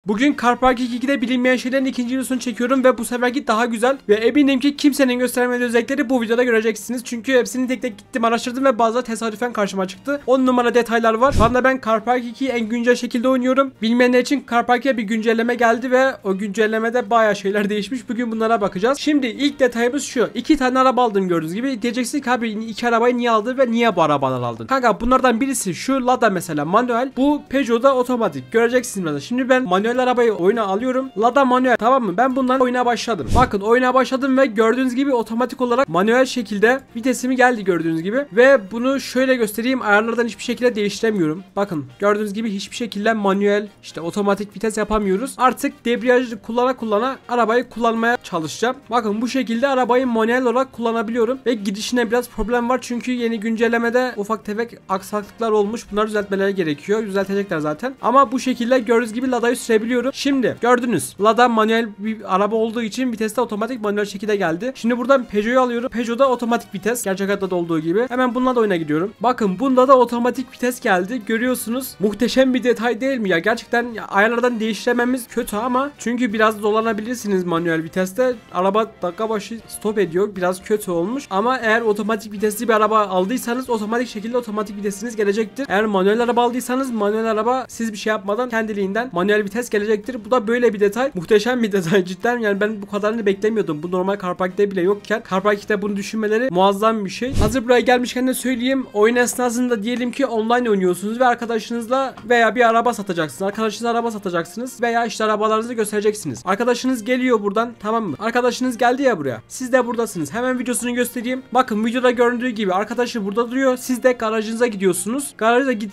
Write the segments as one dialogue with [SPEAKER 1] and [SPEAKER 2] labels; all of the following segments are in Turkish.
[SPEAKER 1] Bugün Car Park 2'de bilinmeyen şeylerin ikinci videosunu çekiyorum ve bu seferki daha güzel ve eminim ki kimsenin gösteremediği özellikleri bu videoda göreceksiniz. Çünkü hepsini tek tek gittim araştırdım ve bazıları tesadüfen karşıma çıktı. 10 numara detaylar var. Şu anda ben Car Park 2'yi en güncel şekilde oynuyorum. Bilmeyenler için Car Park 2'ye bir güncelleme geldi ve o güncellemede bayağı şeyler değişmiş. Bugün bunlara bakacağız. Şimdi ilk detayımız şu. 2 tane araba aldım gördüğünüz gibi. Diyeceksin ki abi 2 arabayı niye aldın ve niye bu arabaları aldın? Kanka bunlardan birisi şu Lada mesela manuel. Bu Peugeot'da otomatik. Göreceksiniz mesela. Şimdi ben manuel arabayı oyuna alıyorum. Lada manuel, tamam mı? Ben bundan oyuna başladım. Bakın oyuna başladım ve gördüğünüz gibi otomatik olarak manuel şekilde vitesimi geldi gördüğünüz gibi. Ve bunu şöyle göstereyim. Ayarlardan hiçbir şekilde değiştiremiyorum. Bakın gördüğünüz gibi hiçbir şekilde manuel işte otomatik vites yapamıyoruz. Artık debriyajı kullana arabayı kullanmaya çalışacağım. Bakın bu şekilde arabayı manuel olarak kullanabiliyorum. Ve gidişine biraz problem var. Çünkü yeni güncellemede ufak tefek aksaklıklar olmuş. Bunları düzeltmeleri gerekiyor. Düzeltecekler zaten. Ama bu şekilde gördüğünüz gibi Lada'yı sürebiliyorum. Şimdi gördünüz. Lada manuel bir araba olduğu için viteste otomatik manuel şekilde geldi. Şimdi buradan Peugeot'u alıyorum. Peugeot'da otomatik vites. Gerçek hayatta da olduğu gibi. Hemen bununla da oyuna gidiyorum. Bakın bunda da otomatik vites geldi. Görüyorsunuz. Muhteşem bir detay değil mi ya? Gerçekten ayarlardan değiştirmemiz kötü ama çünkü biraz dolanabilirsiniz manuel viteste. Araba dakika başı stop ediyor. Biraz kötü olmuş. Ama eğer otomatik vitesli bir araba aldıysanız otomatik şekilde otomatik vitesiniz gelecektir. Eğer manuel araba aldıysanız manuel araba siz bir şey yapmadan kendiliğinden manuel vites gelecektir. Bu da böyle bir detay. Muhteşem bir detay cidden. Yani ben bu kadarını beklemiyordum. Bu normal Car Park'ta bile yokken Car Park 2'de bunu düşünmeleri muazzam bir şey. Hazır buraya gelmişken de söyleyeyim. Oyun esnasında diyelim ki online oynuyorsunuz ve arkadaşınızla veya bir araba satacaksınız. Arkadaşınıza araba satacaksınız veya işte arabalarınızı göstereceksiniz. Arkadaşınız geliyor buradan, tamam mı? Arkadaşınız geldi ya buraya. Siz de buradasınız. Hemen videosunu göstereyim. Bakın videoda göründüğü gibi arkadaşı burada duruyor. Siz de garajınıza gidiyorsunuz.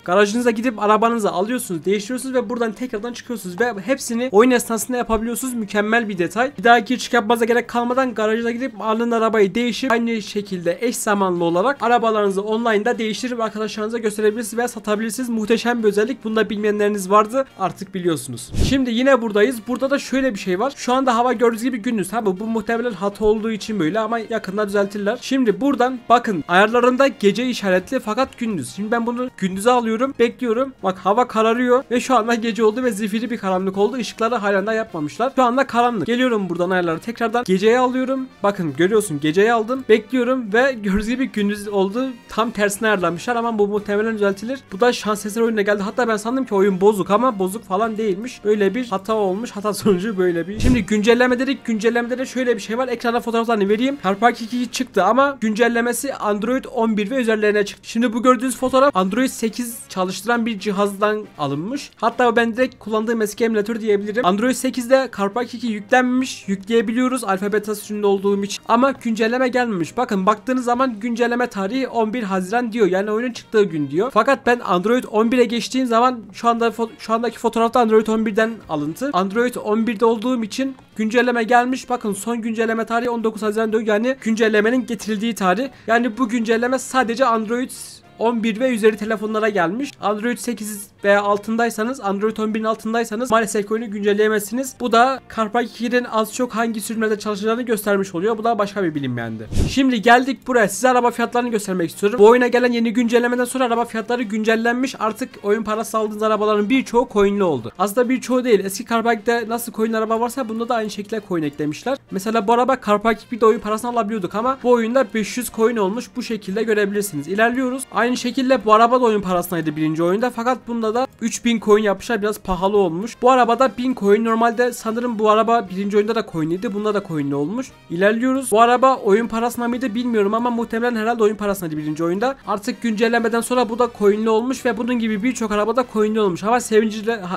[SPEAKER 1] Garajınıza gidip arabanızı alıyorsunuz, değiştiriyorsunuz ve buradan tekrardan çıkıyorsunuz ve hepsini oyun esnasında yapabiliyorsunuz. Mükemmel bir detay. Bir daha giriş yapmanıza gerek kalmadan garaja gidip alın arabayı değişip aynı şekilde eş zamanlı olarak arabalarınızı online'da değiştirip arkadaşlarınıza gösterebilirsiniz ve satabilirsiniz. Muhteşem bir özellik. Bunu da bilmeyenleriniz vardı. Artık biliyorsunuz. Şimdi yine buradayız. Burada da şöyle bir şey var. Şu anda hava gördüğünüz gibi gündüz. Tabi bu muhtemelen hata olduğu için böyle ama yakında düzeltirler. Şimdi buradan bakın ayarlarında gece işaretli fakat gündüz. Şimdi ben bunu gündüze alıyorum. Bekliyorum. Bak hava kararıyor ve şu anda gece oldu ve zifiri bir karanlık oldu. Işıkları halen daha yapmamışlar. Şu anda karanlık. Geliyorum buradan ayarları tekrardan geceye alıyorum. Bakın görüyorsun geceye aldım. Bekliyorum ve gördüğünüz gibi gündüz oldu. Tam tersine ayarlanmışlar ama bu muhtemelen düzeltilir. Bu da şans eseri oyuna geldi. Hatta ben sandım ki oyun bozuk ama bozuk falan değilmiş. Böyle bir hata olmuş. Hata sonucu böyle bir. Şimdi güncelleme dedik. Güncellemede de şöyle bir şey var. Ekrana fotoğraflarını vereyim. Car Park 2 çıktı ama güncellemesi Android 11 ve üzerlerine çıktı. Şimdi bu gördüğünüz fotoğraf Android 8 çalıştıran bir cihazdan alınmış. Hatta ben direkt kullandığım eski emülatör diyebilirim. Android 8'de Car Park 2 yüklenmiş. Yükleyebiliyoruz alfa beta sürümünde olduğum için. Ama güncelleme gelmemiş. Bakın baktığınız zaman güncelleme tarihi 11 Haziran diyor. Yani oyunun çıktığı gün diyor. Fakat ben Android 11'e geçtiğim zaman şu andaki fotoğrafta Android 11'den alıntı. Android 11'de olduğum için güncelleme gelmiş. Bakın son güncelleme tarihi 19 Haziran diyor. Yani güncellemenin getirildiği tarih. Yani bu güncelleme sadece Android 11 ve üzeri telefonlara gelmiş. Android 8 veya altındaysanız, Android 11'in altındaysanız maalesef oyunu güncelleyemezsiniz. Bu da Car Park 2'nin az çok hangi sürümlerde çalışacağını göstermiş oluyor. Bu da başka bir bilinmeyendi. Şimdi geldik buraya. Size araba fiyatlarını göstermek istiyorum. Bu oyuna gelen yeni güncellemeden sonra araba fiyatları güncellenmiş. Artık oyun parası aldığınız arabaların birçoğu coinli oldu. Aslında birçoğu değil. Eski Car Park'ta nasıl coin araba varsa bunda da aynı şekilde coin eklemişler. Mesela bu araba Car Park 2'de oyun parasını alabiliyorduk ama bu oyunda 500 coin olmuş. Bu şekilde görebilirsiniz. İlerliyoruz. Aynı şekilde bu araba da oyun parasındaydı birinci oyunda fakat bunda da 3000 coin yapmışlar, biraz pahalı olmuş. Bu arabada 1000 coin, normalde sanırım bu araba birinci oyunda da coinliydi, bunda da coinli olmuş. İlerliyoruz. Bu araba oyun parasına mıydı bilmiyorum ama muhtemelen herhalde oyun parasındaydı birinci oyunda. Artık güncellemeden sonra bu da coinli olmuş ve bunun gibi birçok arabada coinli olmuş. Ama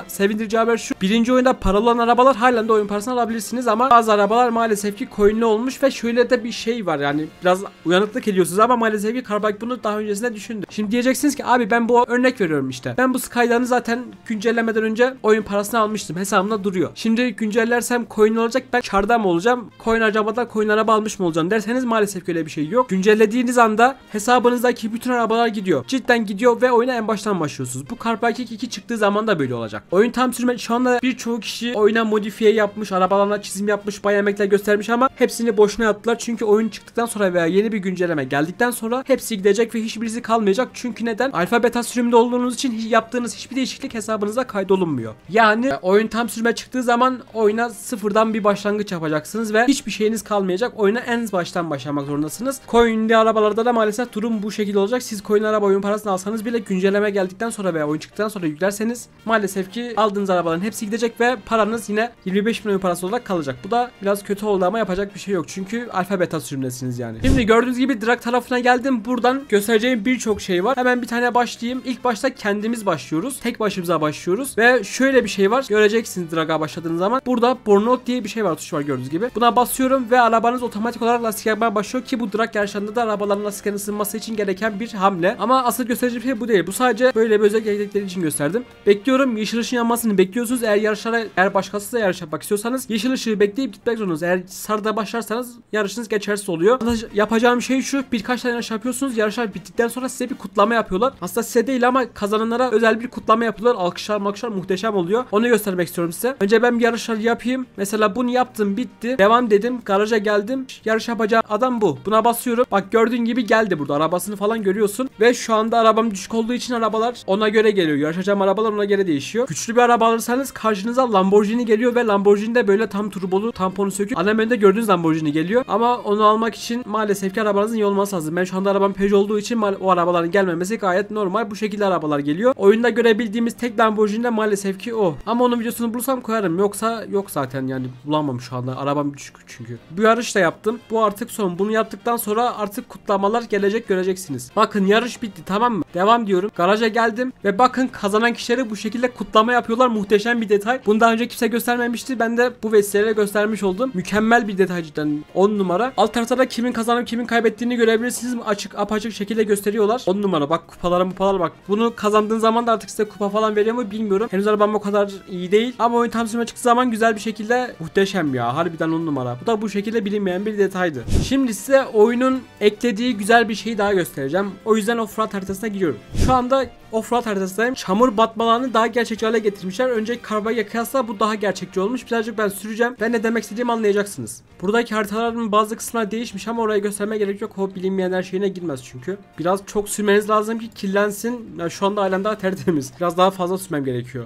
[SPEAKER 1] sevindirici haber şu: birinci oyunda paralı olan arabalar halen de oyun parasını alabilirsiniz ama bazı arabalar maalesef ki coinli olmuş ve şöyle de bir şey var, yani biraz uyanıklık ediyorsunuz ama maalesef ki Car Park bunu daha öncesinde düşündü. Şimdi diyeceksiniz ki abi ben bu örnek veriyorum işte. Ben bu Skyline'ı zaten güncellemeden önce oyun parasını almıştım. Hesabımda duruyor. Şimdi güncellersem coin olacak, ben çarda mı olacağım? Coin harcamadan coin araba almış mı olacağım derseniz maalesef öyle bir şey yok. Güncellediğiniz anda hesabınızdaki bütün arabalar gidiyor. Cidden gidiyor ve oyuna en baştan başlıyorsunuz. Bu Car Park 2 çıktığı zaman da böyle olacak. Oyun tam sürme şu anda birçoğu kişi oyuna modifiye yapmış, arabalarına çizim yapmış, bayağı emekler göstermiş ama hepsini boşuna yaptılar. Çünkü oyun çıktıktan sonra veya yeni bir güncelleme geldikten sonra hepsi gidecek ve hiçbirisi kalmayacak. olmayacak. Çünkü neden? Alfa beta sürümünde olduğunuz için yaptığınız hiçbir değişiklik hesabınıza kaydolunmuyor. Yani oyun tam sürüme çıktığı zaman oyuna sıfırdan bir başlangıç yapacaksınız ve hiçbir şeyiniz kalmayacak. Oyuna en baştan başlamak zorundasınız. Coin'li arabalarda da maalesef durum bu şekilde olacak. Siz coin araba oyun parasını alsanız bile güncelleme geldikten sonra veya oyun çıktıktan sonra yüklerseniz maalesef ki aldığınız arabaların hepsi gidecek ve paranız yine 25 bin oyun parası olarak kalacak. Bu da biraz kötü oldu ama yapacak bir şey yok. Çünkü alfa beta sürümdesiniz yani. Şimdi gördüğünüz gibi drag tarafına geldim. Buradan göstereceğim birçok şey var. Hemen bir tane başlayayım. İlk başta kendimiz başlıyoruz. Tek başımıza başlıyoruz. Ve şöyle bir şey var. Göreceksiniz drag'a başladığınız zaman. Burada burnout diye bir şey var. Tuş var gördüğünüz gibi. Buna basıyorum ve arabanız otomatik olarak lastik yapmaya başlıyor ki bu drag yarışlarında da arabaların lastiklerinin ısınması için gereken bir hamle. Ama asıl göstereceğim şey bu değil. Bu sadece böyle bir özel gereklilikleri için gösterdim. Bekliyorum. Yeşil ışığın yanmasını bekliyorsunuz. Eğer başkası da yarış yapmak istiyorsanız yeşil ışığı bekleyip gitmek zorundasınız. Eğer sarıda başlarsanız yarışınız geçersiz oluyor. Yapacağım şey şu. Birkaç tane yarış yapıyorsunuz. Yarışlar bittikten sonra size bir kutlama yapıyorlar. Aslında size değil ama kazananlara özel bir kutlama yapıyorlar. Alkışlar muhteşem oluyor. Onu göstermek istiyorum size. Önce ben bir yarışlar yapayım. Mesela bunu yaptım, bitti. Devam dedim. Garaja geldim. Yarış yapacağım adam bu. Buna basıyorum. Bak gördüğün gibi geldi burada. Arabasını falan görüyorsun. Ve şu anda arabam düşük olduğu için arabalar ona göre geliyor. Yarışacağım arabalar ona göre değişiyor. Güçlü bir araba alırsanız karşınıza Lamborghini geliyor ve Lamborghini de böyle tam turbolu, tamponu söküp ana menüde gördüğünüz Lamborghini geliyor. Ama onu almak için maalesef ki arabanızın iyi olması lazım. Ben şu anda arabam Peugeot olduğu için o arabaların gelmemesi gayet normal. Bu şekilde arabalar geliyor. Oyunda görebildiğimiz tek Lamborghini de maalesef ki o. Ama onun videosunu bulursam koyarım. Yoksa yok zaten yani bulamam şu anda. Arabam düşük çünkü. Bu yarış da yaptım. Bu artık son. Bunu yaptıktan sonra artık kutlamalar gelecek, göreceksiniz. Bakın yarış bitti, tamam mı? Devam diyorum. Garaja geldim ve bakın kazanan kişileri bu şekilde kutlama yapıyorlar. Muhteşem bir detay. Bunu daha önce kimse göstermemişti. Ben de bu vesileyle göstermiş oldum. Mükemmel bir detay cidden. 10 numara. Alt tarafta da kimin kazanıp kimin kaybettiğini görebilirsiniz. Apaçık şekilde gösteriyorlar. 10 numara. Bak kupalar bak. Bunu kazandığın zaman da artık size kupa falan veriyor mu bilmiyorum. Henüz arabam o kadar iyi değil. Ama oyun tam sürüme çıktığı zaman güzel bir şekilde muhteşem ya. Harbiden 10 numara. Bu da bu şekilde bilinmeyen bir detaydı. Şimdi size oyunun eklediği güzel bir şeyi daha göstereceğim. O yüzden offroad haritasına giriyorum. Şu anda offroad haritasındayım. Çamur batmalarını daha gerçekçi hale getirmişler. Önceki karabaya kıyasla bu daha gerçekçi olmuş. Birazcık ben süreceğim ve ne demek istediğimi anlayacaksınız. Buradaki haritaların bazı kısımlar değişmiş ama orayı göstermeye gerek yok. O bilinmeyenler şeyine girmez çünkü. Biraz çok sürmeniz lazım ki kirlensin. Yani şu anda halen daha tertemiz. Biraz daha fazla sürmem gerekiyor.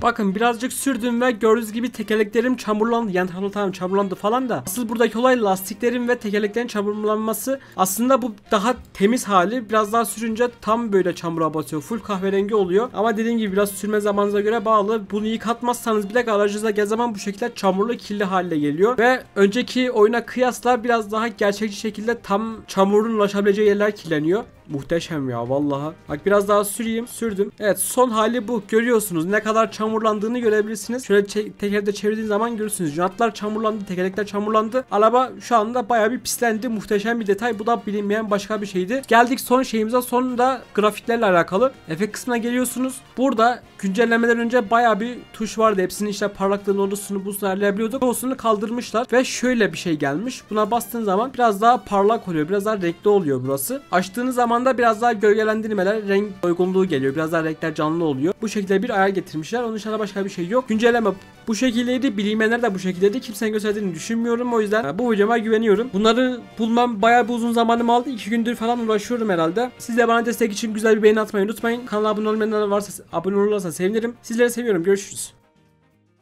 [SPEAKER 1] Bakın birazcık sürdüm ve gördüğünüz gibi tekerleklerim çamurlandı. Yani tamam çamurlandı falan da. Asıl buradaki olay lastiklerin ve tekerleklerin çamurlanması. Aslında bu daha temiz hali. Biraz daha sürünce tam böyle çamura batıyor. Full kahverengi oluyor. Ama dediğim gibi biraz sürme zamanınıza göre bağlı. Bunu yıkatmazsanız bile garajınıza gel zaman bu şekilde çamurlu kirli haline geliyor. Ve önceki oyuna kıyasla biraz daha gerçekçi şekilde tam çamurun ulaşabileceği yerler kirleniyor. Muhteşem ya vallahi. Bak biraz daha süreyim. Sürdüm. Evet son hali bu. Görüyorsunuz ne kadar çamurlandığını görebilirsiniz. Şöyle tekerde çevirdiğiniz zaman görürsünüz. Jantlar çamurlandı. Tekerlekler çamurlandı. Araba şu anda bayağı bir pislendi. Muhteşem bir detay. Bu da bilinmeyen başka bir şeydi. Geldik son şeyimize. Sonunda grafiklerle alakalı. Efekt kısmına geliyorsunuz. Burada güncellemeden önce bayağı bir tuş vardı. Hepsinin işte parlaklığını, odasını, buzunu ayarlayabiliyorduk. Osunu kaldırmışlar. Ve şöyle bir şey gelmiş. Buna bastığın zaman biraz daha parlak oluyor. Biraz daha renkli oluyor burası. Açtığınız zaman da biraz daha gölgelendirmeler, renk uygunluğu geliyor. Biraz daha renkler canlı oluyor. Bu şekilde bir ayar getirmişler. Onun dışında başka bir şey yok. Güncelleme bu şekildeydi. Bilinmeyenler de bu şekildeydi. Kimsenin gösterdiğini düşünmüyorum. O yüzden bu videoma güveniyorum. Bunları bulmam bayağı bir uzun zamanımı aldı. 2 gündür falan uğraşıyorum herhalde. Siz de bana destek için güzel bir beğeni atmayı unutmayın. Kanala abone olmayanlar varsa abone olurlarsa sevinirim. Sizleri seviyorum. Görüşürüz.